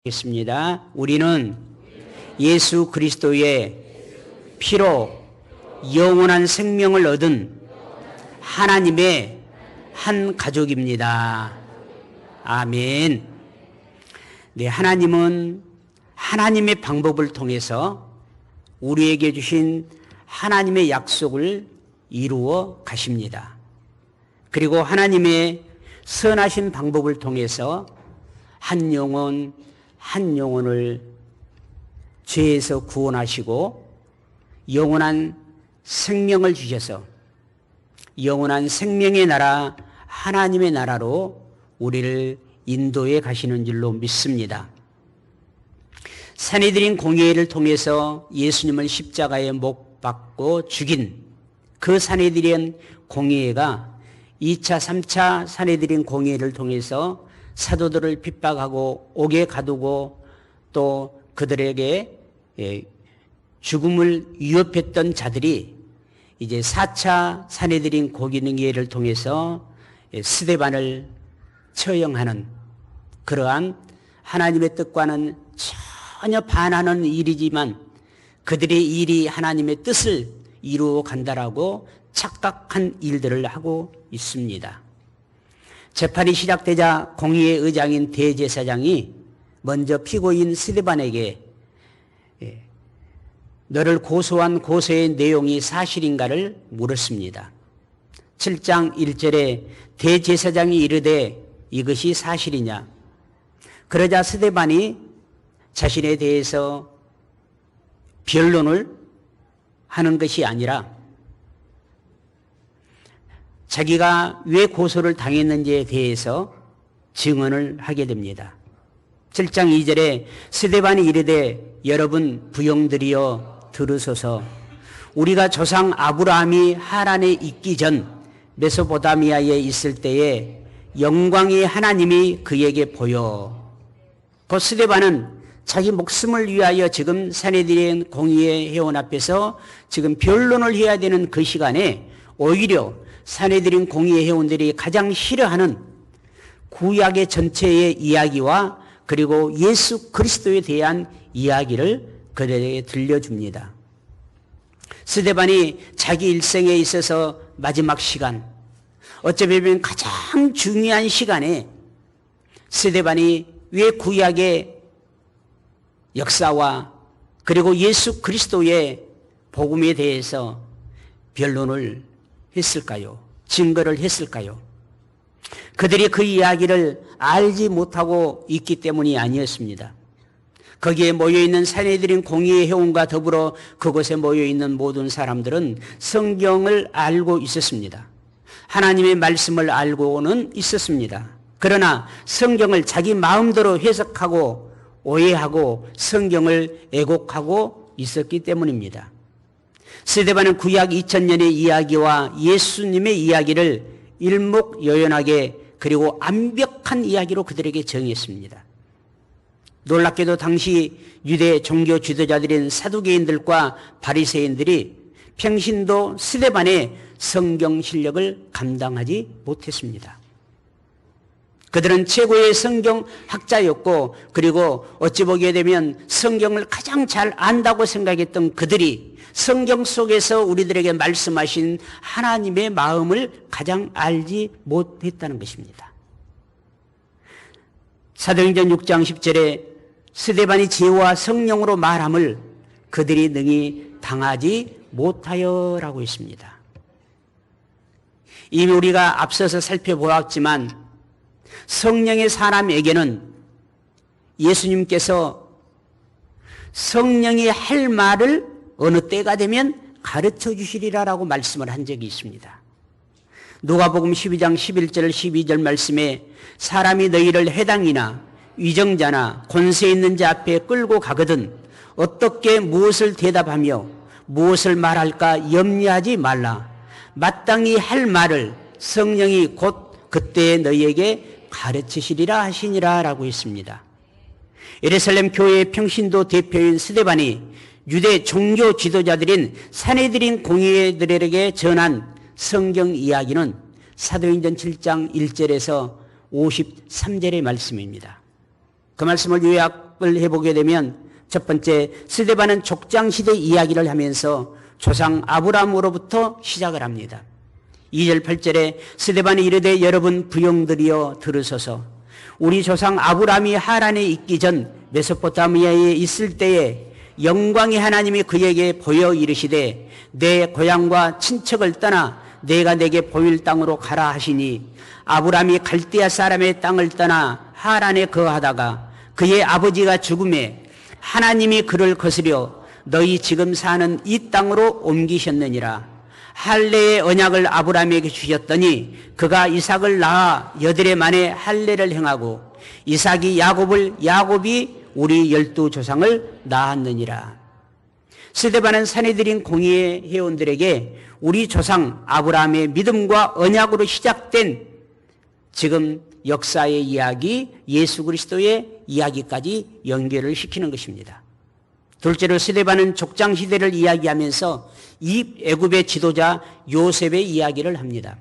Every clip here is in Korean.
겠습니다. 우리는 예수 그리스도의 피로 영원한 생명을 얻은 하나님의 한 가족입니다. 아멘. 네, 하나님은 하나님의 방법을 통해서 우리에게 주신 하나님의 약속을 이루어 가십니다. 그리고 하나님의 선하신 방법을 통해서 한 영혼을 죄에서 구원하시고 영원한 생명을 주셔서 영원한 생명의 나라 하나님의 나라로 우리를 인도해 가시는 줄로 믿습니다. 산헤드린 공회를 통해서 예수님을 십자가에 못 박고 죽인 그 산헤드린 공회가 2차, 3차 산헤드린 공회를 통해서 사도들을 핍박하고 옥에 가두고 또 그들에게 죽음을 위협했던 자들이 이제 4차 산헤드린 공회를 통해서 스데반을 처형하는 그러한 하나님의 뜻과는 전혀 반하는 일이지만 그들의 일이 하나님의 뜻을 이루어 간다라고 착각한 일들을 하고 있습니다. 재판이 시작되자 공의의 의장인 대제사장이 먼저 피고인 스데반에게 너를 고소한 고소의 내용이 사실인가를 물었습니다. 7장 1절에 대제사장이 이르되 이것이 사실이냐? 그러자 스데반이 자신에 대해서 변론을 하는 것이 아니라 자기가 왜 고소를 당했는지에 대해서 증언을 하게 됩니다. 7장 2절에 스데반이 이르되 여러분 부용들이여 들으소서. 우리가 조상 아브라함이 하란에 있기 전 메소포타미아에 있을 때에 영광의 하나님이 그에게 보여. 그 스데반은 자기 목숨을 위하여 지금 산헤드린 공의의 회원 앞에서 지금 변론을 해야 되는 그 시간에 오히려 산헤드린 공의의 회원들이 가장 싫어하는 구약의 전체의 이야기와 그리고 예수 그리스도에 대한 이야기를 그들에게 들려줍니다. 스데반이 자기 일생에 있어서 마지막 시간, 어쩌면 가장 중요한 시간에 스데반이 왜 구약의 역사와 그리고 예수 그리스도의 복음에 대해서 변론을 했을까요? 증거를 했을까요? 그들이 그 이야기를 알지 못하고 있기 때문이 아니었습니다. 거기에 모여있는 산헤드린 공의의 회원과 더불어 그곳에 모여있는 모든 사람들은 성경을 알고 있었습니다. 하나님의 말씀을 알고는 있었습니다. 그러나 성경을 자기 마음대로 해석하고 오해하고 성경을 왜곡하고 있었기 때문입니다. 스데반은 구약 2000년의 이야기와 예수님의 이야기를 일목요연하게 그리고 완벽한 이야기로 그들에게 정했습니다. 놀랍게도 당시 유대 종교 지도자들인 사두개인들과 바리새인들이 평신도 스데반의 성경 실력을 감당하지 못했습니다. 그들은 최고의 성경 학자였고 그리고 어찌 보게 되면 성경을 가장 잘 안다고 생각했던 그들이 성경 속에서 우리들에게 말씀하신 하나님의 마음을 가장 알지 못했다는 것입니다. 사도행전 6장 10절에 스데반이 지혜와 성령으로 말함을 그들이 능히 당하지 못하여라고 했습니다. 이미 우리가 앞서서 살펴보았지만 성령의 사람에게는 예수님께서 성령이 할 말을 어느 때가 되면 가르쳐 주시리라라고 말씀을 한 적이 있습니다. 누가복음 12장 11절 12절 말씀에 사람이 너희를 회당이나 위정자나 권세 있는 자 앞에 끌고 가거든 어떻게 무엇을 대답하며 무엇을 말할까 염려하지 말라. 마땅히 할 말을 성령이 곧 그때 너희에게 가르치시리라 하시니라 라고 했습니다. 예루살렘 교회의 평신도 대표인 스데반이 유대 종교 지도자들인 산헤드린 공의들에게 전한 성경 이야기는 사도행전 7장 1절에서 53절의 말씀입니다. 그 말씀을 요약 요약을 해보게 되면 첫 번째, 스데반은 족장시대 이야기를 하면서 조상 아브라함으로부터 시작을 합니다. 2절 8절에 스데반이 이르되 여러분 부영들이여 들으소서. 우리 조상 아브라함이 하란에 있기 전 메소포타미아에 있을 때에 영광의 하나님이 그에게 보여 이르시되 내 고향과 친척을 떠나 내가 내게 보일 땅으로 가라 하시니 아브라함이 갈대아 사람의 땅을 떠나 하란에 거하다가 그의 아버지가 죽음에 하나님이 그를 거스려 너희 지금 사는 이 땅으로 옮기셨느니라. 할례의 언약을 아브라함에게 주셨더니 그가 이삭을 낳아 여드레 만에 할례를 행하고 이삭이 야곱이 우리 12조상을 낳았느니라. 스데반은 사내들인 공의의 회원들에게 우리 조상 아브라함의 믿음과 언약으로 시작된 지금 역사의 이야기, 예수 그리스도의 이야기까지 연결을 시키는 것입니다. 둘째로 스데반은 족장 시대를 이야기하면서 이 애굽의 지도자 요셉의 이야기를 합니다.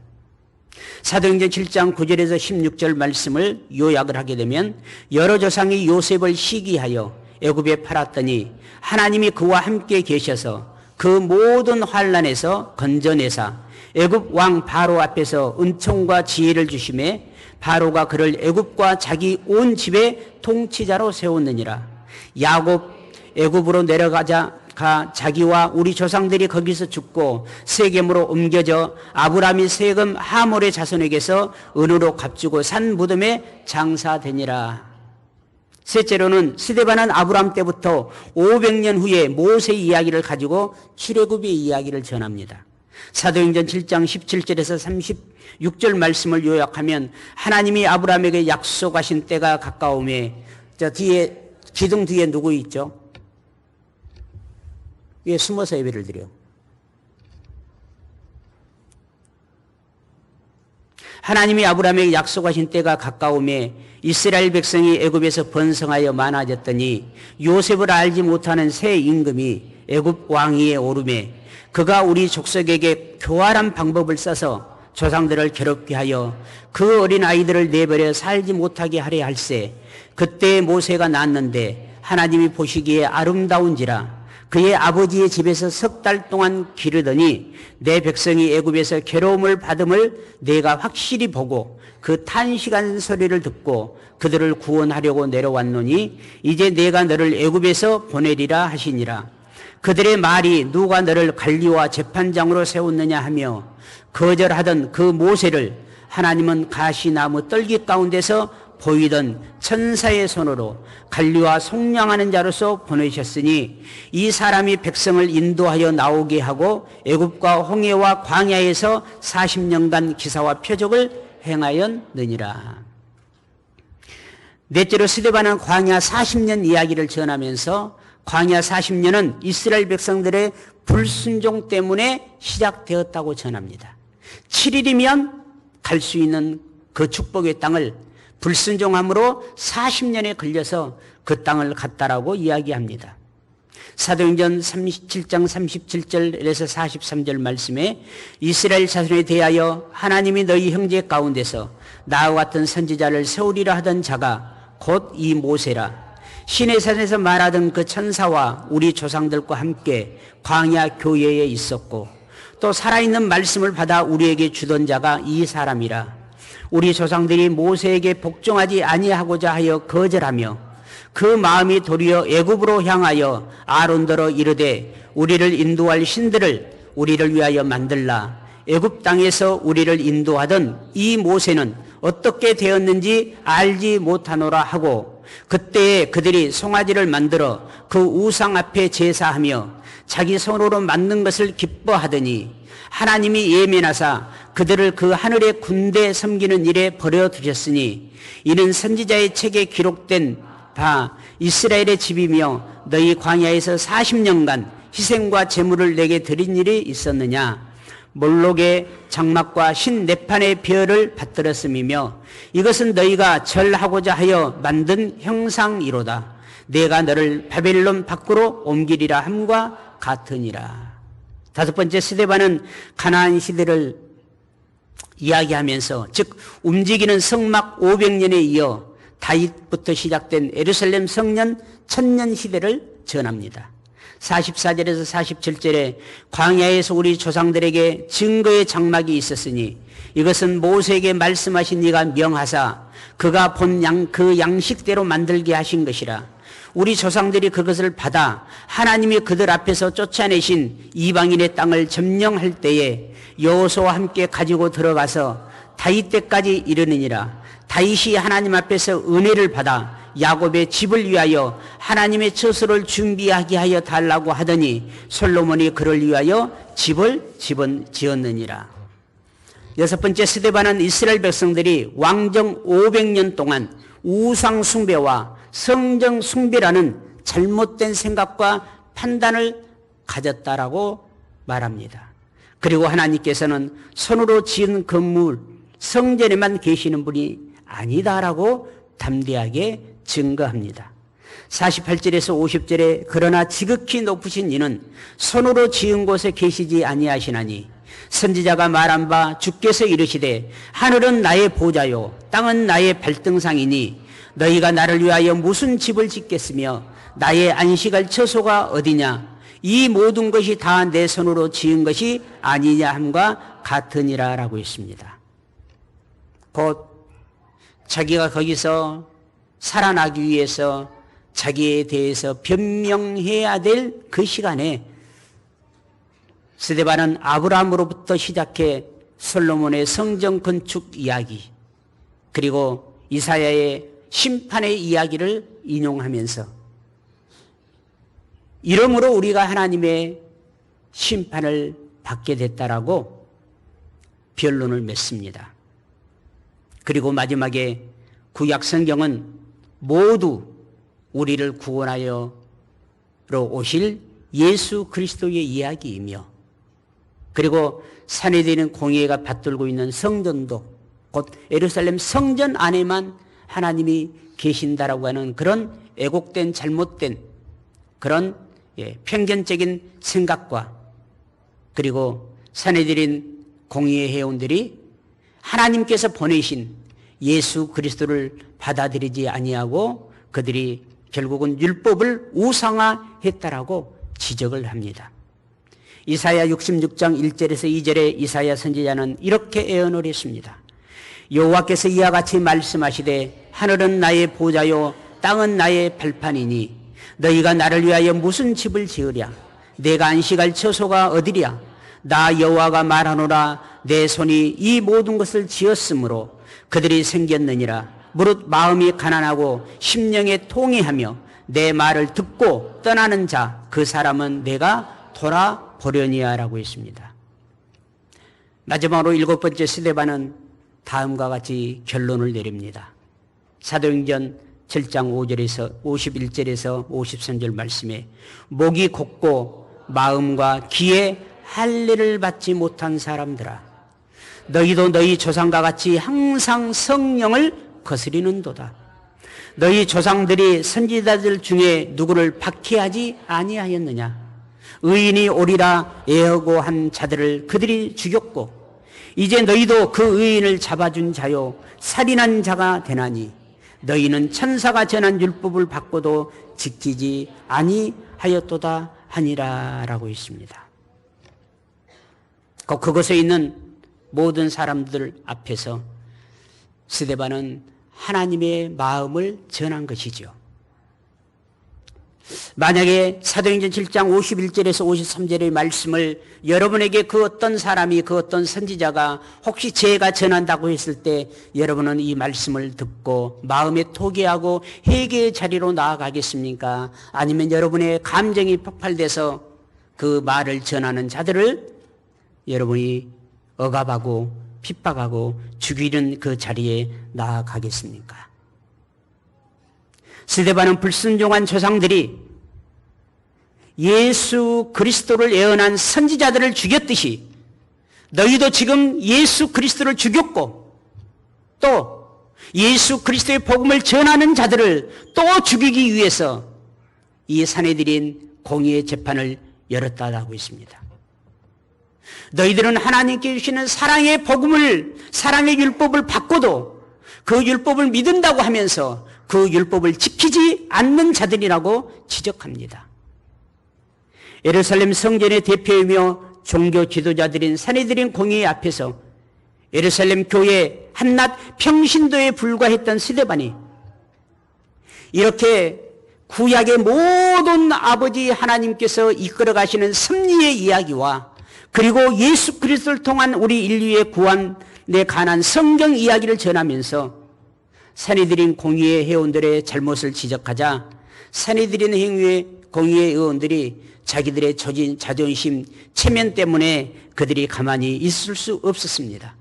사도행전 7장 9절에서 16절 말씀을 요약을 하게 되면 여러 조상이 요셉을 시기하여 애굽에 팔았더니 하나님이 그와 함께 계셔서 그 모든 환난에서 건져내사 애굽 왕 바로 앞에서 은총과 지혜를 주심에 바로가 그를 애굽과 자기 온 집의 통치자로 세웠느니라. 야곱 애굽으로 내려가자 자기와 우리 조상들이 거기서 죽고 세겜으로 옮겨져 아브라함이 세겜 하몰의 자손에게서 은으로 값주고 산 무덤에 장사되니라. 셋째로는 스데반은 아브라함 때부터 500년 후에 모세 이야기를 가지고 출애굽의 이야기를 전합니다. 사도행전 7장 17절에서 36절 말씀을 요약하면 하나님이 아브라함에게 약속하신 때가 가까우매, 저 뒤에 기둥 뒤에 누구 있죠? 위에 숨어서 예배를 드려. 하나님이 아브라함에게 약속하신 때가 가까우매 이스라엘 백성이 애굽에서 번성하여 많아졌더니 요셉을 알지 못하는 새 임금이 애굽 왕위에 오르매 그가 우리 족속에게 교활한 방법을 써서 조상들을 괴롭게 하여 그 어린 아이들을 내버려 살지 못하게 하려 할세. 그때 모세가 낳았는데 하나님이 보시기에 아름다운지라 그의 아버지의 집에서 석 달 동안 기르더니 내 백성이 애굽에서 괴로움을 받음을 내가 확실히 보고 그 탄식한 소리를 듣고 그들을 구원하려고 내려왔노니 이제 내가 너를 애굽에서 보내리라 하시니라. 그들의 말이 누가 너를 관리와 재판장으로 세웠느냐 하며 거절하던 그 모세를 하나님은 가시나무 떨기 가운데서 보이던 천사의 손으로 관리와 속량하는 자로서 보내셨으니 이 사람이 백성을 인도하여 나오게 하고 애굽과 홍해와 광야에서 40년간 기사와 표적을 행하였느니라. 넷째로 스데반은 광야 40년 이야기를 전하면서 광야 40년은 이스라엘 백성들의 불순종 때문에 시작되었다고 전합니다. 7일이면 갈 수 있는 그 축복의 땅을 불순종함으로 40년에 걸려서 그 땅을 갔다라고 이야기합니다. 사도행전 37장 37절에서 43절 말씀에 이스라엘 자손에 대하여 하나님이 너희 형제 가운데서 나와 같은 선지자를 세우리라 하던 자가 곧 이 모세라. 시내산에서 말하던 그 천사와 우리 조상들과 함께 광야 교회에 있었고 또 살아있는 말씀을 받아 우리에게 주던 자가 이 사람이라. 우리 조상들이 모세에게 복종하지 아니하고자 하여 거절하며 그 마음이 도리어 애굽으로 향하여 아론더러 이르되 우리를 인도할 신들을 우리를 위하여 만들라. 애굽 땅에서 우리를 인도하던 이 모세는 어떻게 되었는지 알지 못하노라 하고 그때에 그들이 송아지를 만들어 그 우상 앞에 제사하며 자기 손으로 만든 것을 기뻐하더니 하나님이 예민하사 그들을 그 하늘의 군대 섬기는 일에 버려두셨으니 이는 선지자의 책에 기록된 바 이스라엘의 집이며 너희 광야에서 40년간 희생과 제물을 내게 드린 일이 있었느냐. 몰록의 장막과 신 네판의 별을 받들었음이며 이것은 너희가 절하고자 하여 만든 형상이로다. 내가 너를 바벨론 밖으로 옮기리라 함과 같으니라. 다섯 번째, 스데반은 가나안 시대를 이야기하면서 즉 움직이는 성막 500년에 이어 다윗부터 시작된 예루살렘 성년 천년 시대를 전합니다. 44절에서 47절에 광야에서 우리 조상들에게 증거의 장막이 있었으니 이것은 모세에게 말씀하신 이가 명하사 그가 본 그 양식대로 만들게 하신 것이라. 우리 조상들이 그것을 받아 하나님이 그들 앞에서 쫓아내신 이방인의 땅을 점령할 때에 여호수아와 함께 가지고 들어가서 다윗 때까지 이르느니라. 다윗이 하나님 앞에서 은혜를 받아 야곱의 집을 위하여 하나님의 처소를 준비하게 하여 달라고 하더니 솔로몬이 그를 위하여 집을 지었느니라. 여섯 번째 스데반은 이스라엘 백성들이 왕정 500년 동안 우상 숭배와 성정 숭배라는 잘못된 생각과 판단을 가졌다라고 말합니다. 그리고 하나님께서는 손으로 지은 건물 성전에만 계시는 분이 아니다라고 담대하게 증거합니다. 48절에서 50절에 그러나 지극히 높으신 이는 손으로 지은 곳에 계시지 아니하시나니 선지자가 말한 바 주께서 이르시되 하늘은 나의 보좌요 땅은 나의 발등상이니 너희가 나를 위하여 무슨 집을 짓겠으며 나의 안식할 처소가 어디냐. 이 모든 것이 다 내 손으로 지은 것이 아니냐 함과 같으니라 라고 했습니다. 곧 자기가 거기서 살아나기 위해서 자기에 대해서 변명해야 될 그 시간에 스데반은 아브라함으로부터 시작해 솔로몬의 성전 건축 이야기 그리고 이사야의 심판의 이야기를 인용하면서 이러므로 우리가 하나님의 심판을 받게 됐다라고 변론을 맺습니다. 그리고 마지막에 구약 성경은 모두 우리를 구원하여 오실 예수 그리스도의 이야기이며 그리고 산에대는 공예가 받들고 있는 성전도 곧 예루살렘 성전 안에만 하나님이 계신다라고 하는 그런 왜곡된 잘못된 그런 편견적인 생각과 그리고 산에들인 공의의 회원들이 하나님께서 보내신 예수 그리스도를 받아들이지 아니하고 그들이 결국은 율법을 우상화했다라고 지적을 합니다. 이사야 66장 1절에서 2절에 이사야 선지자는 이렇게 예언을 했습니다. 여호와께서 이와 같이 말씀하시되 하늘은 나의 보좌요 땅은 나의 발판이니 너희가 나를 위하여 무슨 집을 지으랴. 내가 안식할 처소가 어디랴. 나 여호와가 말하노라. 내 손이 이 모든 것을 지었으므로 그들이 생겼느니라. 무릇 마음이 가난하고 심령에 통회하며 내 말을 듣고 떠나는 자 그 사람은 내가 돌아보려니와 라고 했습니다. 마지막으로 일곱 번째 스데반은 다음과 같이 결론을 내립니다. 사도행전 7장 5절에서 51절에서 53절 말씀에 목이 곧고 마음과 귀에 할례를 받지 못한 사람들아 너희도 너희 조상과 같이 항상 성령을 거스리는도다. 너희 조상들이 선지자들 중에 누구를 박해하지 아니하였느냐. 의인이 오리라 애허고한 자들을 그들이 죽였고 이제 너희도 그 의인을 잡아준 자요 살인한 자가 되나니 너희는 천사가 전한 율법을 받고도 지키지 아니하였도다 하니라 라고 있습니다. 그곳에 있는 모든 사람들 앞에서 스데반은 하나님의 마음을 전한 것이죠. 만약에 사도행전 7장 51절에서 53절의 말씀을 여러분에게 그 어떤 사람이 그 어떤 선지자가 혹시 제가 전한다고 했을 때 여러분은 이 말씀을 듣고 마음에 토기하고 회개의 자리로 나아가겠습니까? 아니면 여러분의 감정이 폭발돼서 그 말을 전하는 자들을 여러분이 억압하고 핍박하고 죽이는 그 자리에 나아가겠습니까? 스데반은 불순종한 조상들이 예수 그리스도를 예언한 선지자들을 죽였듯이 너희도 지금 예수 그리스도를 죽였고 또 예수 그리스도의 복음을 전하는 자들을 또 죽이기 위해서 이 산헤드린 공의의 재판을 열었다라고 있습니다. 너희들은 하나님께 주시는 사랑의 복음을 사랑의 율법을 받고도 그 율법을 믿는다고 하면서 그 율법을 지키지 않는 자들이라고 지적합니다. 예루살렘 성전의 대표이며 종교 지도자들인 산헤드린 공의 앞에서 예루살렘 교회 한낱 평신도에 불과했던 스데반이 이렇게 구약의 모든 아버지 하나님께서 이끌어 가시는 섭리의 이야기와 그리고 예수 그리스도를 통한 우리 인류의 구원에 관한 성경 이야기를 전하면서 산헤드린 공의회 회원들의 잘못을 지적하자 산헤드린 행위의 공의회 의원들이 자기들의 자존심, 체면 때문에 그들이 가만히 있을 수 없었습니다.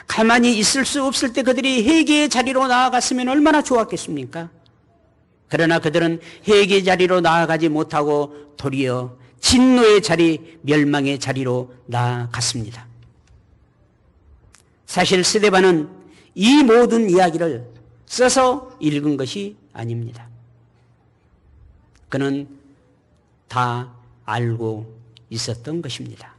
가만히 있을 수 없을 때 그들이 회개의 자리로 나아갔으면 얼마나 좋았겠습니까? 그러나 그들은 회개의 자리로 나아가지 못하고 도리어 진노의 자리, 멸망의 자리로 나아갔습니다. 사실 스데반은 이 모든 이야기를 써서 읽은 것이 아닙니다. 그는 다 알고 있었던 것입니다.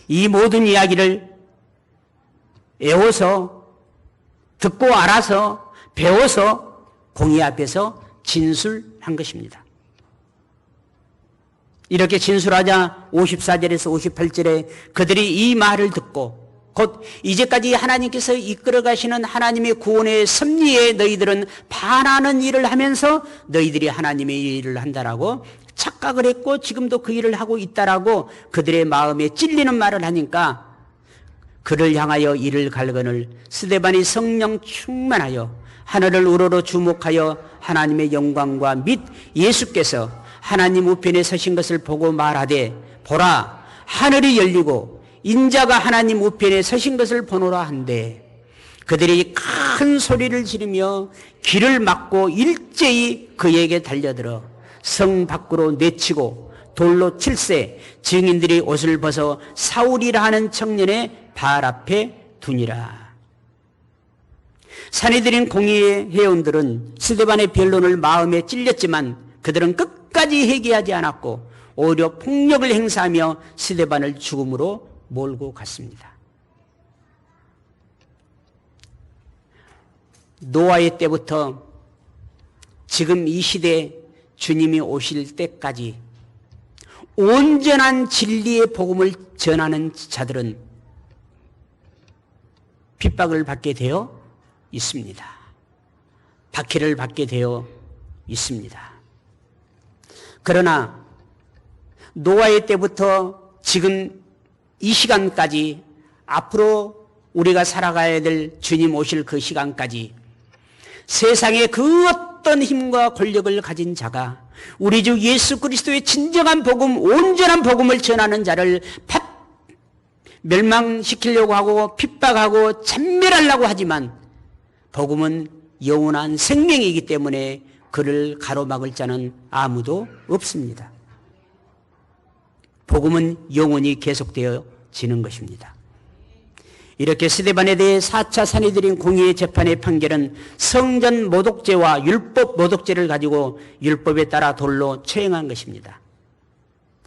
이 모든 이야기를 외워서 듣고 알아서 배워서 공의 앞에서 진술한 것입니다. 이렇게 진술하자 54절에서 58절에 그들이 이 말을 듣고 곧 이제까지 하나님께서 이끌어 가시는 하나님의 구원의 섭리에 너희들은 반하는 일을 하면서 너희들이 하나님의 일을 한다라고 착각을 했고 지금도 그 일을 하고 있다라고 그들의 마음에 찔리는 말을 하니까 그를 향하여 이를 갈거늘 스데반이 성령 충만하여 하늘을 우러러 주목하여 하나님의 영광과 및 예수께서 하나님 우편에 서신 것을 보고 말하되 보라 하늘이 열리고 인자가 하나님 우편에 서신 것을 보노라 한데 그들이 큰 소리를 지르며 길을 막고 일제히 그에게 달려들어 성 밖으로 내치고 돌로 칠세 증인들이 옷을 벗어 사울이라 하는 청년의 발 앞에 두니라. 산헤드린 공의회 회원들은 스데반의 변론을 마음에 찔렸지만 그들은 끝까지 회개하지 않았고 오히려 폭력을 행사하며 스데반을 죽음으로 몰고 갔습니다. 노아의 때부터 지금 이 시대에 주님이 오실 때까지 온전한 진리의 복음을 전하는 자들은 핍박을 받게 되어 있습니다. 박해를 받게 되어 있습니다. 그러나 노아의 때부터 지금 이 시간까지 앞으로 우리가 살아가야 될 주님 오실 그 시간까지 세상의 그 어떤 힘과 권력을 가진 자가 우리 주 예수 그리스도의 진정한 복음, 온전한 복음을 전하는 자를 멸망시키려고 하고 핍박하고 찬멸하려고 하지만 복음은 영원한 생명이기 때문에 그를 가로막을 자는 아무도 없습니다. 복음은 영원히 계속되어지는 것입니다. 이렇게 스데반에 대해 4차 산헤드린 공의의 재판의 판결은 성전 모독죄와 율법 모독죄를 가지고 율법에 따라 돌로 처형한 것입니다.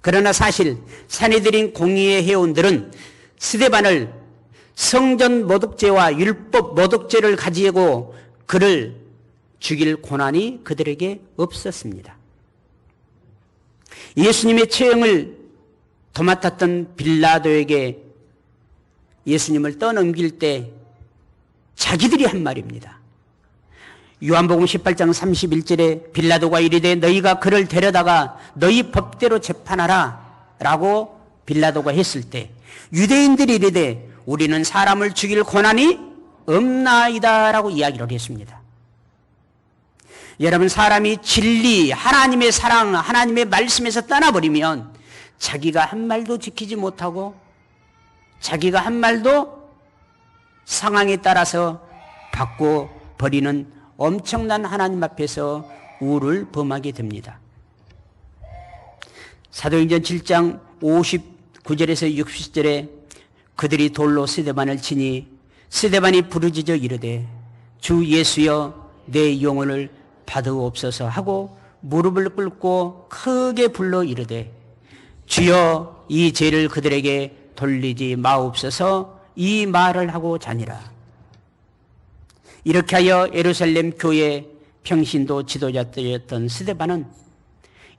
그러나 사실 산헤드린 공의의 회원들은 스데반을 성전 모독죄와 율법 모독죄를 가지고 그를 죽일 권한이 그들에게 없었습니다. 예수님의 처형을 도맡았던 빌라도에게 예수님을 떠넘길 때 자기들이 한 말입니다. 요한복음 18장 31절에 빌라도가 이르되 너희가 그를 데려다가 너희 법대로 재판하라 라고 빌라도가 했을 때 유대인들이 이르되 우리는 사람을 죽일 권한이 없나이다 라고 이야기를 했습니다. 여러분, 사람이 진리, 하나님의 사랑, 하나님의 말씀에서 떠나버리면 자기가 한 말도 지키지 못하고 자기가 한 말도 상황에 따라서 바꿔버리는 엄청난 하나님 앞에서 우를 범하게 됩니다. 사도행전 7장 59절에서 60절에 그들이 돌로 스데반을 치니 스데반이 부르짖어 이르되 주 예수여 내 영혼을 받으옵소서 하고 무릎을 꿇고 크게 불러 이르되 주여 이 죄를 그들에게 돌리지 마옵소서 이 말을 하고 자니라. 이렇게 하여 예루살렘 교회 평신도 지도자였던 스데반은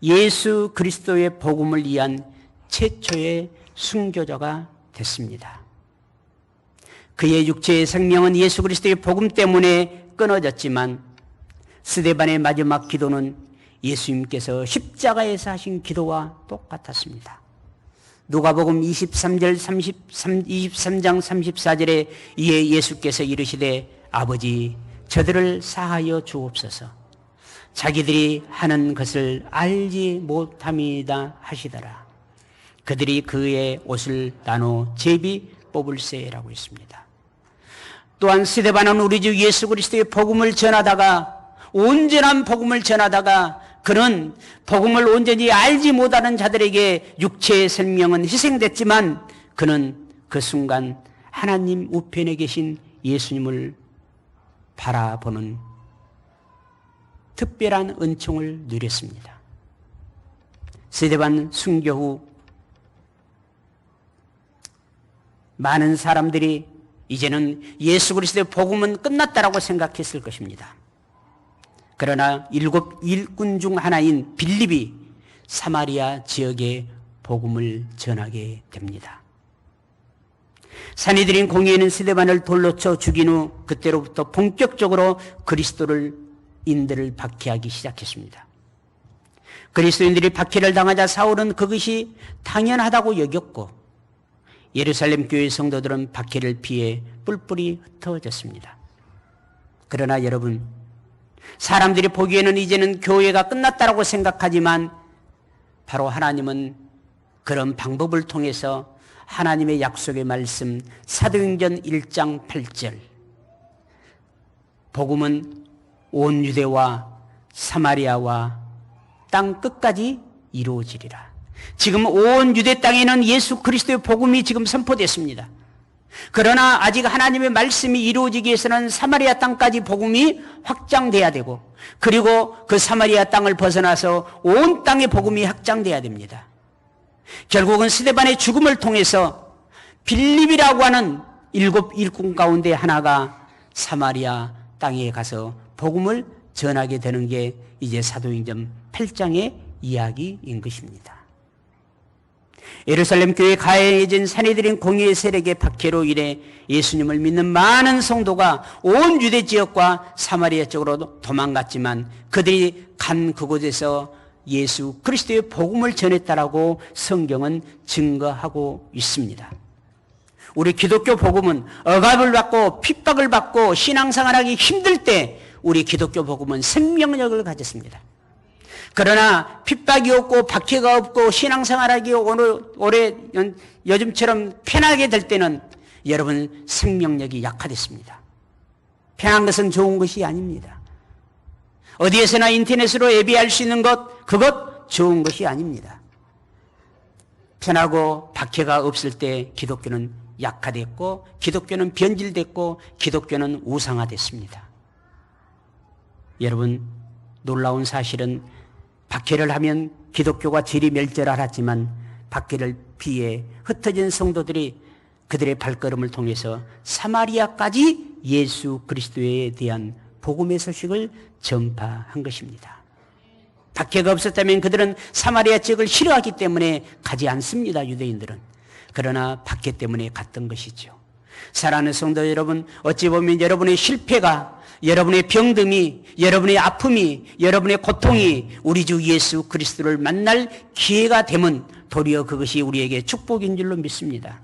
예수 그리스도의 복음을 위한 최초의 순교자가 됐습니다. 그의 육체의 생명은 예수 그리스도의 복음 때문에 끊어졌지만 스데반의 마지막 기도는 예수님께서 십자가에서 하신 기도와 똑같았습니다. 누가복음 23장 34절에 이에 예수께서 이르시되 아버지 저들을 사하여 주옵소서. 자기들이 하는 것을 알지 못함이다 하시더라. 그들이 그의 옷을 나눠 제비 뽑을세라고 했습니다. 또한 스데반은 우리 주 예수 그리스도의 복음을 전하다가 온전한 복음을 전하다가 그는 복음을 온전히 알지 못하는 자들에게 육체의 생명은 희생됐지만 그는 그 순간 하나님 우편에 계신 예수님을 바라보는 특별한 은총을 누렸습니다. 스데반 순교 후 많은 사람들이 이제는 예수 그리스도의 복음은 끝났다라고 생각했을 것입니다. 그러나 7 일꾼 중 하나인 빌립이 사마리아 지역에 복음을 전하게 됩니다. 산헤드린 공회에는 스데반을 돌로 쳐 죽인 후 그때로부터 본격적으로 그리스도인들을 박해하기 시작했습니다. 그리스도인들이 박해를 당하자 사울은 그것이 당연하다고 여겼고 예루살렘 교회 성도들은 박해를 피해 뿔뿔이 흩어졌습니다. 그러나 여러분, 사람들이 보기에는 이제는 교회가 끝났다고 생각하지만 바로 하나님은 그런 방법을 통해서 하나님의 약속의 말씀 사도행전 1장 8절 복음은 온 유대와 사마리아와 땅 끝까지 이루어지리라. 지금 온 유대 땅에는 예수 그리스도의 복음이 지금 선포됐습니다. 그러나 아직 하나님의 말씀이 이루어지기 위해서는 사마리아 땅까지 복음이 확장돼야 되고 그리고 그 사마리아 땅을 벗어나서 온 땅의 복음이 확장돼야 됩니다. 결국은 스데반의 죽음을 통해서 빌립이라고 하는 7 일꾼 가운데 하나가 사마리아 땅에 가서 복음을 전하게 되는 게 이제 사도행전 8장의 이야기인 것입니다. 예루살렘 교회에 가해진 산헤드린 공회의 세력의 박해로 인해 예수님을 믿는 많은 성도가 온 유대 지역과 사마리아 쪽으로 도망갔지만 그들이 간 그곳에서 예수 그리스도의 복음을 전했다라고 성경은 증거하고 있습니다. 우리 기독교 복음은 억압을 받고 핍박을 받고 신앙생활하기 힘들 때 우리 기독교 복음은 생명력을 가졌습니다. 그러나 핍박이 없고 박해가 없고 신앙생활하기 오래 요즘처럼 편하게 될 때는 여러분 생명력이 약화됐습니다. 편한 것은 좋은 것이 아닙니다. 어디에서나 인터넷으로 예배할 수 있는 것, 그것 좋은 것이 아닙니다. 편하고 박해가 없을 때 기독교는 약화됐고 기독교는 변질됐고 기독교는 우상화됐습니다. 여러분, 놀라운 사실은 박해를 하면 기독교가 질이 멸절하지만 박해를 피해 흩어진 성도들이 그들의 발걸음을 통해서 사마리아까지 예수 그리스도에 대한 복음의 소식을 전파한 것입니다. 박해가 없었다면 그들은 사마리아 지역을 싫어하기 때문에 가지 않습니다. 유대인들은. 그러나 박해 때문에 갔던 것이죠. 사랑하는 성도 여러분, 어찌 보면 여러분의 실패가, 여러분의 병듦이, 여러분의 아픔이, 여러분의 고통이 우리 주 예수 그리스도를 만날 기회가 되면 도리어 그것이 우리에게 축복인 줄로 믿습니다.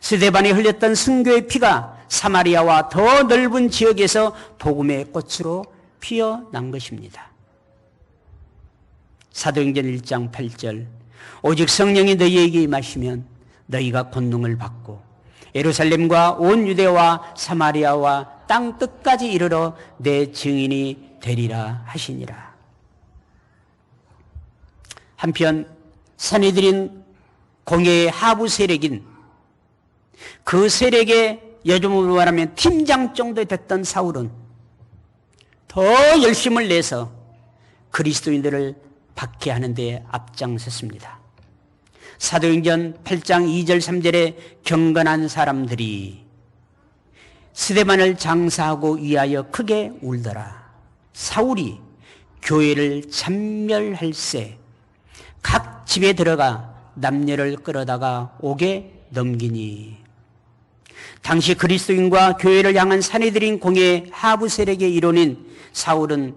스데반이 흘렸던 순교의 피가 사마리아와 더 넓은 지역에서 복음의 꽃으로 피어난 것입니다. 사도행전 1장 8절 오직 성령이 너희에게 임하시면 너희가 권능을 받고 예루살렘과 온 유대와 사마리아와 땅 끝까지 이르러 내 증인이 되리라 하시니라. 한편 산헤드린 공회의 하부 세력인 그 세력의 요즘으로 말하면 팀장 정도 됐던 사울은 더 열심을 내서 그리스도인들을 박해하는 데 앞장섰습니다. 사도행전 8장 2절 3절에 경건한 사람들이 스데반을 장사하고 위하여 크게 울더라. 사울이 교회를 참멸할세 각 집에 들어가 남녀를 끌어다가 옥에 넘기니. 당시 그리스도인과 교회를 향한 사내들인 공의 하부 세력의 일원인 사울은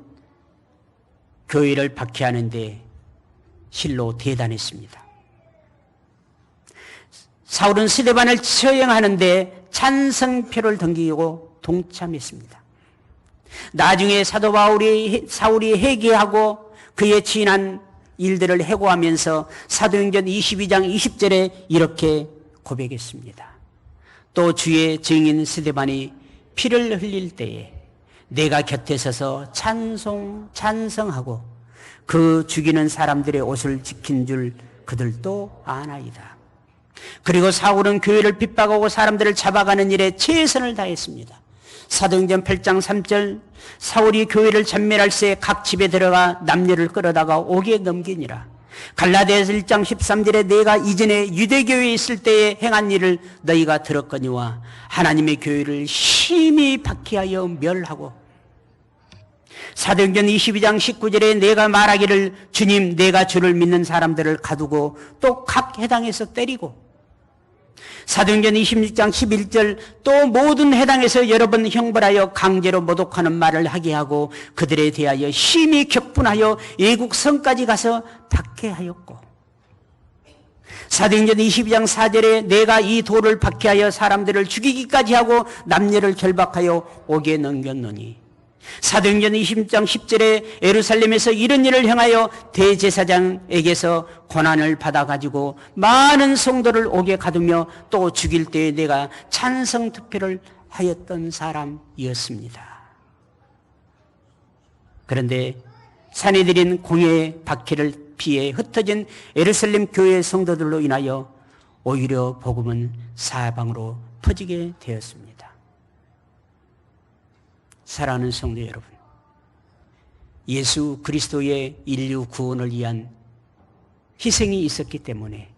교회를 박해하는데 실로 대단했습니다. 사울은 스데반을 처형하는데 찬성표를 던지고 동참했습니다. 나중에 사도 사울이 회개하고 그의 지난 일들을 해고하면서 사도행전 22장 20절에 이렇게 고백했습니다. 또 주의 증인 스데반이 피를 흘릴 때에 내가 곁에 서서 찬성하고 그 죽이는 사람들의 옷을 지킨 줄 그들도 아나이다. 그리고 사울은 교회를 핍박하고 사람들을 잡아가는 일에 최선을 다했습니다. 사도행전 8장 3절 사울이 교회를 전멸할새 각 집에 들어가 남녀를 끌어다가 옥에 넘기니라. 갈라디아서 1장 13절에 내가 이전에 유대교회에 있을 때에 행한 일을 너희가 들었거니와 하나님의 교회를 심히 박해하여 멸하고. 사도행전 22장 19절에 내가 말하기를 주님 내가 주를 믿는 사람들을 가두고 또 각 해당에서 때리고. 사도행전 26장 11절 또 모든 해당에서 여러 번 형벌하여 강제로 모독하는 말을 하게 하고 그들에 대하여 심히 격분하여 외국 성까지 가서 박해하였고. 사도행전 22장 4절에 내가 이 돌을 박해하여 사람들을 죽이기까지 하고 남녀를 결박하여 옥에 넘겼노니. 사도행전 20장 10절에 예루살렘에서 이런 일을 행하여 대제사장에게서 고난을 받아가지고 많은 성도를 옥에 가두며 또 죽일 때에 내가 찬성 투표를 하였던 사람이었습니다. 그런데 사내들인 공의 박해를 피해 흩어진 예루살렘 교회 성도들로 인하여 오히려 복음은 사방으로 퍼지게 되었습니다. 사랑하는 성도 여러분, 예수 그리스도의 인류 구원을 위한 희생이 있었기 때문에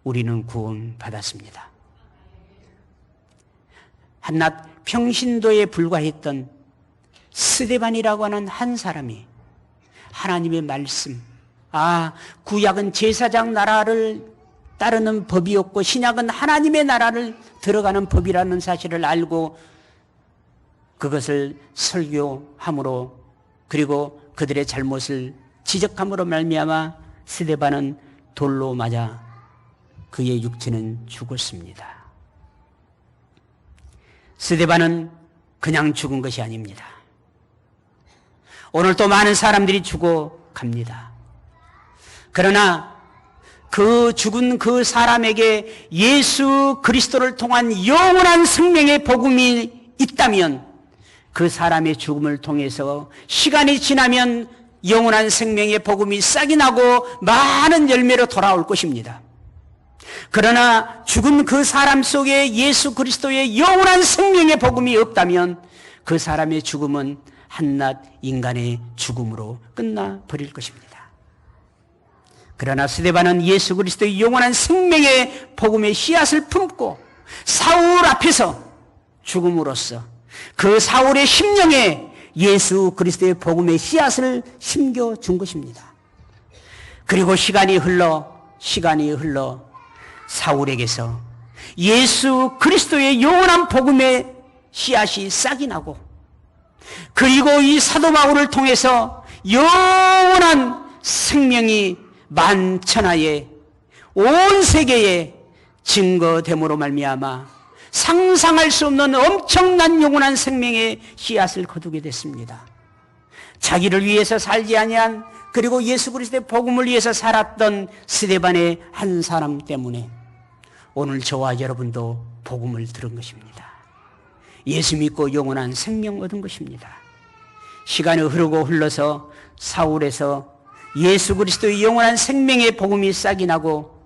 우리는 구원받았습니다. 한낱 평신도에 불과했던 스데반이라고 하는 한 사람이 하나님의 말씀, 구약은 제사장 나라를 따르는 법이었고 신약은 하나님의 나라를 들어가는 법이라는 사실을 알고 그것을 설교함으로 그리고 그들의 잘못을 지적함으로 말미암아 스데반은 돌로 맞아 그의 육체는 죽었습니다. 스데반은 그냥 죽은 것이 아닙니다. 오늘 또 많은 사람들이 죽어갑니다. 그러나 그 죽은 그 사람에게 예수 그리스도를 통한 영원한 생명의 복음이 있다면 그 사람의 죽음을 통해서 시간이 지나면 영원한 생명의 복음이 싹이 나고 많은 열매로 돌아올 것입니다. 그러나 죽은 그 사람 속에 예수 그리스도의 영원한 생명의 복음이 없다면 그 사람의 죽음은 한낱 인간의 죽음으로 끝나버릴 것입니다. 그러나 스데반은 예수 그리스도의 영원한 생명의 복음의 씨앗을 품고 사울 앞에서 죽음으로써 그 사울의 심령에 예수 그리스도의 복음의 씨앗을 심겨준 것입니다. 그리고 시간이 흘러 사울에게서 예수 그리스도의 영원한 복음의 씨앗이 싹이 나고 그리고 이 사도 바울을 통해서 영원한 생명이 만천하에 온 세계에 증거됨으로 말미암아 상상할 수 없는 엄청난 영원한 생명의 씨앗을 거두게 됐습니다. 자기를 위해서 살지 아니한 그리고 예수 그리스도의 복음을 위해서 살았던 스데반의 한 사람 때문에 오늘 저와 여러분도 복음을 들은 것입니다. 예수 믿고 영원한 생명 얻은 것입니다. 시간이 흘러서 사울에서 예수 그리스도의 영원한 생명의 복음이 싹이 나고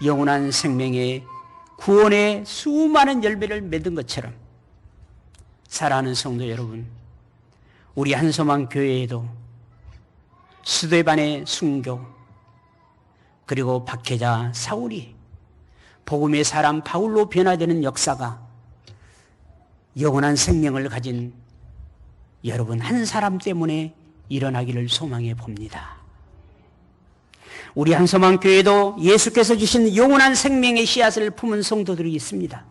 영원한 생명의 구원의 수많은 열매를 맺은 것처럼 사랑하는 성도 여러분, 우리 한소망 교회에도 스데반의 순교 그리고 박해자 사울이 복음의 사람 바울로 변화되는 역사가 영원한 생명을 가진 여러분 한 사람 때문에 일어나기를 소망해 봅니다. 우리 한서만교회도 예수께서 주신 영원한 생명의 씨앗을 품은 성도들이 있습니다.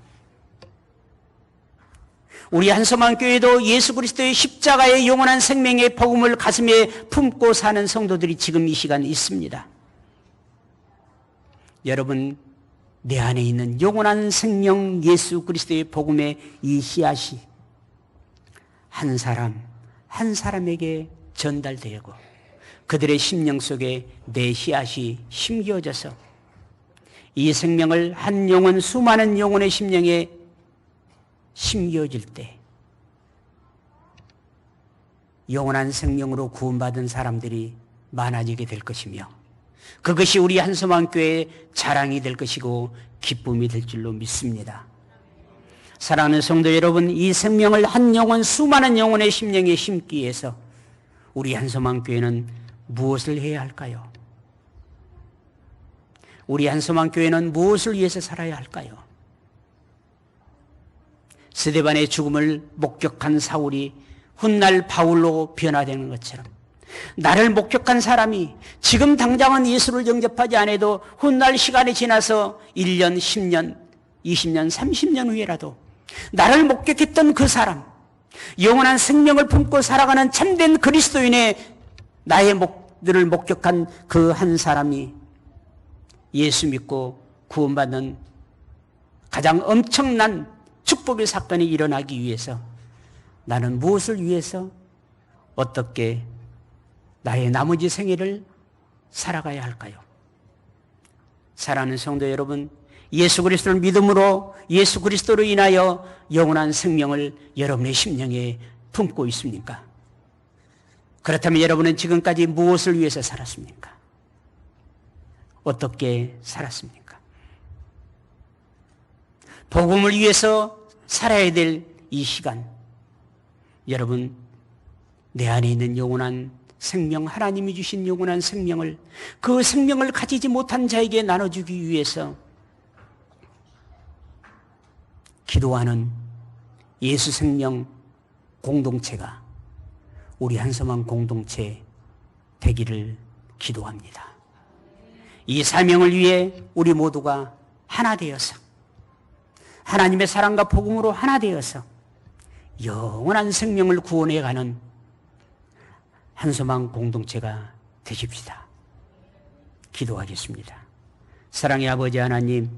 우리 한서만교회도 예수 그리스도의 십자가의 영원한 생명의 복음을 가슴에 품고 사는 성도들이 지금 이 시간 있습니다. 여러분, 내 안에 있는 영원한 생명 예수 그리스도의 복음의 이 씨앗이 한 사람 한 사람에게 전달되고 그들의 심령 속에 내 씨앗이 심겨져서 이 생명을 한 영혼 수많은 영혼의 심령에 심겨질 때 영원한 생명으로 구원받은 사람들이 많아지게 될 것이며 그것이 우리 한서만교회의 자랑이 될 것이고 기쁨이 될 줄로 믿습니다. 사랑하는 성도 여러분, 이 생명을 한 영혼 수많은 영혼의 심령에 심기 위해서 우리 한서만교회는 무엇을 해야 할까요? 우리 한서만교회는 무엇을 위해서 살아야 할까요? 스데반의 죽음을 목격한 사울이 훗날 바울로 변화되는 것처럼 나를 목격한 사람이 지금 당장은 예수를 영접하지 않아도 훗날 시간이 지나서 1년, 10년, 20년, 30년 후에라도 나를 목격했던 그 사람, 영원한 생명을 품고 살아가는 참된 그리스도인의 나를 목격한 그 한 사람이 예수 믿고 구원받는 가장 엄청난 축복의 사건이 일어나기 위해서 나는 무엇을 위해서 어떻게 나의 나머지 생애를 살아가야 할까요? 사랑하는 성도 여러분, 예수 그리스도를 믿음으로 예수 그리스도로 인하여 영원한 생명을 여러분의 심령에 품고 있습니까? 그렇다면 여러분은 지금까지 무엇을 위해서 살았습니까? 어떻게 살았습니까? 복음을 위해서 살아야 될 이 시간, 여러분 내 안에 있는 영원한 생명, 하나님이 주신 영원한 생명을 그 생명을 가지지 못한 자에게 나눠주기 위해서 기도하는 예수 생명 공동체가 우리 한서만 공동체 되기를 기도합니다. 이 사명을 위해 우리 모두가 하나 되어서 하나님의 사랑과 복음으로 하나 되어서 영원한 생명을 구원해가는 한서만 공동체가 되십시다. 기도하겠습니다. 사랑의 아버지 하나님,